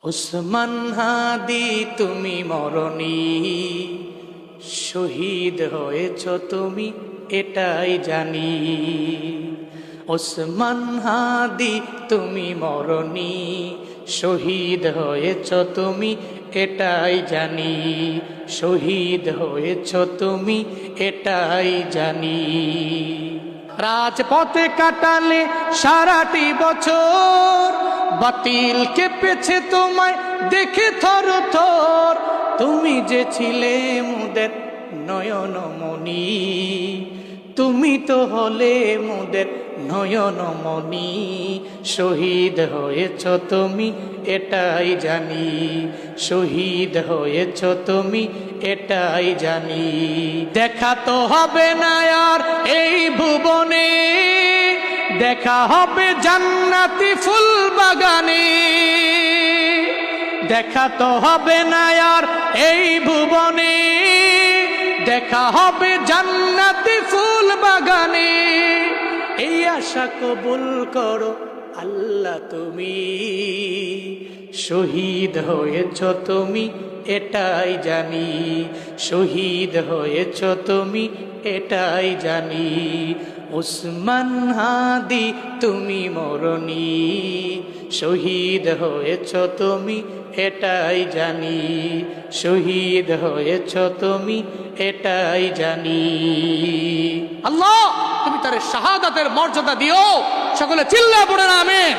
ওসমান হাদি তুমি মরণি, শহীদ হয়েছ তুমি এটাই জানি। ওসমান হাদি তুমি মরণি, শহীদ হয়েছ তুমি এটাই জানি। শহীদ হয়েছ তুমি এটাই জানি। রাজপথে কাটালে সারাটি বছর, বাতিল কেঁপেছে তোমায় দেখে থর থর। তুমি যে ছিলে মোদের নয়নমণি, তুমি তো হলে মোদের নয়নমণি। শহীদ হয়েছ তুমি এটাই জানি। শহীদ হয়েছ তুমি এটাই জানি। দেখা তো হবে না আর এই ভুবনে, দেখা হবে জান্নাতি ফুল বাগানে। দেখা তো হবে না আর এই ভুবনে, দেখা হবে জান্নাতি ফুল বাগানে। এই আশা কবুল করো আল্লাহ তুমি। শহীদ হয়েছ তুমি এটাই জানি। শহীদ হয়েছ তুমি এটাই জানি। ওসমান হাদি তুমি মরণি, শহীদ হয়েছ তুমি এটাই জানি। শহীদ হয়েছ তুমি এটাই জানি। আল্লাহ তুমি তার শাহাদাতের মর্যাদা দিও। সকলে চিল্লায় পড়েন আমিন।